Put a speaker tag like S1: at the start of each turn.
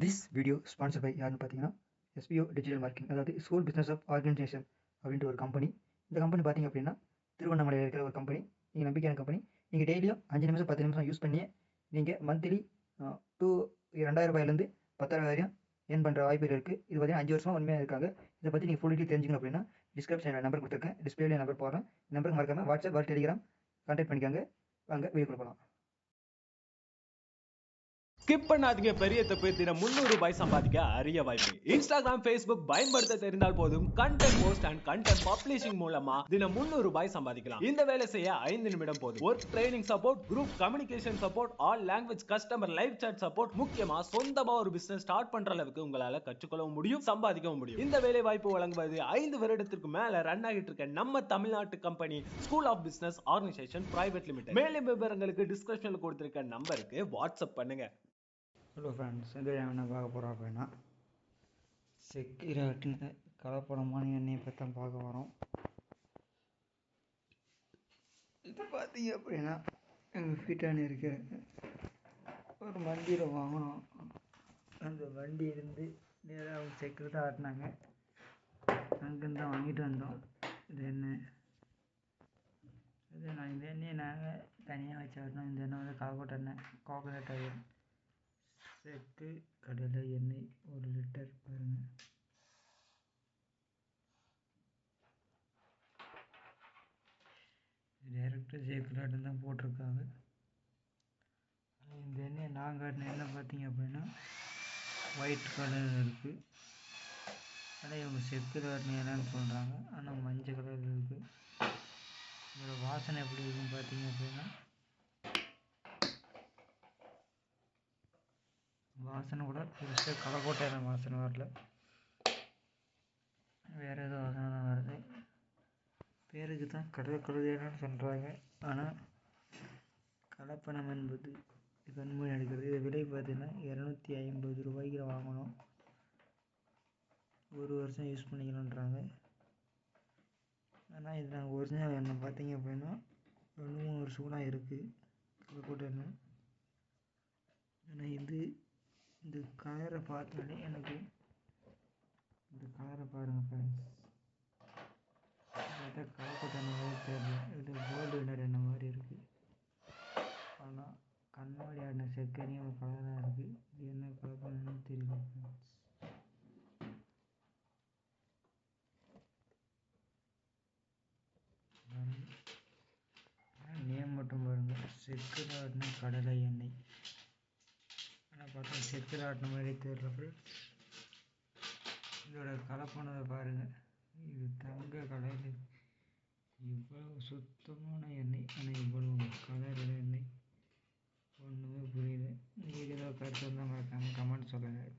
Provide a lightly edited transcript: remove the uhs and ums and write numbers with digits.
S1: This video sponsor by யாருன்னு பார்த்தீங்கன்னா SPO digital marketing, அதாவது ஸ்கூல் பிஸ்னஸ் ஆஃப் ஆர்கனைசேஷன் அப்படின்ற ஒரு கம்பெனி. இந்த கம்பெனி பார்த்தீங்க அப்படின்னா திருவண்ணாமலையில் இருக்கிற ஒரு கம்பெனி. நீங்கள் நம்பிக்கையான கம்பெனி. நீங்கள் டெய்லியும் 5 நிமிஷம் 10 நிமிஷம் யூஸ் பண்ணி நீங்கள் மந்த்லி 2000 ரூபாயிலேருந்து 10,000 வரையும் ஏர்ன் பண்ணுற வாய்ப்புகள் இருக்குது. இது பார்த்தீங்கன்னா 5 வருஷமாக உண்மையாக இருக்காங்க. இதை பற்றி நீங்கள் ஃபுல் டீட்டெயில் தெரிஞ்சுக்கணும் அப்படின்னா டிஸ்கிரிப்ஷனில் நம்பர் கொடுத்துருக்கேன், டிஸ்பிளேல நம்பர் போடுறேன். நம்பருக்கு மறக்காமல் வாட்ஸ்அப் ஆர் டெலிகிராம் கான்டாக்ட் பண்ணிக்காங்க. வாங்க வீடியோ கொடுக்கலாம்.
S2: ஸ்கிப் பண்ணாதீங்க. பெரிய தப்பு. தினம் 300 ரூபாய் சம்பாதிக்க அரிய வாய்ப்பு. இன்ஸ்டாகிராம், ஃபேஸ்புக் பயன்படுத்த தெரிந்தால் போதும். Content post and content publishing மூலமா தினம் 300 ரூபாய் சம்பாதிக்கலாம். இந்த வேலை செய்ய 5 நிமிடம் போதும். Work training support, group communication support, all language customer live chat support, முக்கியமா சொந்தமா ஒரு பிசினஸ் ஸ்டார்ட் பண்ற அளவுக்கு உங்களால கற்றுக்கொள்ளவும் முடியும், சம்பாதிக்கவும் முடியும். இந்த வேலை வாய்ப்பு வழங்குவது 5 வருடத்திற்கு மேல ரன் ஆகிட்டு இருக்க நம்ம தமிழ்நாட்டு company school of business organisation private limited. மேலும் விவரங்களுக்கு டிஸ்கிரிப்ஷன்ல கொடுத்திருக்க நம்பருக்கு வாட்ஸ்அப் பண்ணுங்க.
S1: ஹலோ ஃப்ரெண்ட்ஸ், இந்த என்ன பார்க்க போகிறோம் அப்படின்னா செக்யூரிட்டின்னு கலப்படமான எண்ணெயை பற்றி தான் பார்க்க வரோம். இது பார்த்தீங்க அப்படின்னா எங்கள் வீட்டான இருக்கிற ஒரு வண்டியில் வாங்கினோம். அந்த வண்டி இருந்து நேராக அவங்க செக்யூரிட்டி ஆட்டினாங்க. அங்கேருந்து தான் வாங்கிட்டு வந்தோம். இது எண்ணெய் இது இந்த எண்ணெயை நாங்கள் தனியாக வச்சு ஆட்டினோம். இந்த எண்ணெய் வந்து காக்கோட் எண்ணெய், கோகோனட் ஆயில், செக்கு கடலை எண்ணெய் 1 லிட்டர் பாருங்கள். டேரெக்டாக சேக்குலாட்டம் தான் போட்டிருக்காங்க. இந்த எண்ணெயை நான் காட்டின எண்ணெய் பார்த்தீங்க அப்படின்னா ஒயிட் கலரில் இருக்குது. ஆனால் இவங்க செக்கு காட்டின எண்ணெய்னு சொல்கிறாங்க, ஆனால் மஞ்சள் கலரில் இருக்குது. இதோட வாசனை எப்படி இருக்குன்னு பார்த்தீங்க அப்படின்னா வாசனை கூட பெருசாக கலக்கோட்டையான வாசனை வரல, வேறு ஏதோ வாசனை தான் வருது. பேருக்கு தான் கடற்கரையானு சொல்கிறாங்க, ஆனால் கலப்பணம் என்பது கண்மூடி எடுக்கிறது. இது விலை பார்த்தீங்கன்னா 250 ரூபாய்க்கு வாங்கணும். 1 வருஷம் யூஸ் பண்ணிக்கணுன்றாங்க. ஆனால் இது நாங்கள் ஒரிஜினல் எண்ணெய் பார்த்தீங்க அப்படின்னா 2-3 வருஷம் கூட இருக்குது கலக்கோட்டை எண்ணெய். ஆனால் இந்த கலரை பார்த்தாலே எனக்கு இந்த கலரை பாருங்கள் ஃப்ரெண்ட்ஸ், பார்த்தா கலக்கோட்டை எண்ணெய் மாதிரி தெரியல. இது கோல்டு வினர் எண்ணெய் மாதிரி இருக்குது. ஆனால் கண்ணாடி ஆடின செக்கரையும் ஒரு கலராக இருக்குது. இது என்ன கலப்படம்னு தெரியல ஃப்ரெண்ட்ஸ். நேம் மட்டும் பாருங்கள், செக்கில் ஆட்டின கடலை எண்ணெய். ஆனால் பார்த்தா செக்கில் ஆட்டின மாதிரி தெரியல ஃப்ரெண்ட்ஸ். இதோட கலப்பணத்தை பாருங்கள், இது தங்க கலரில் இவ்வளவு சுத்தமான எண்ணெய், ஆனால் இவ்வளவு கலரில் எண்ணெய் ஒன்றுமே புரியல. நீங்கள் ஏதோ கருத்து வந்தால் மறக்காமல் கமெண்ட் சொல்லுங்கள்.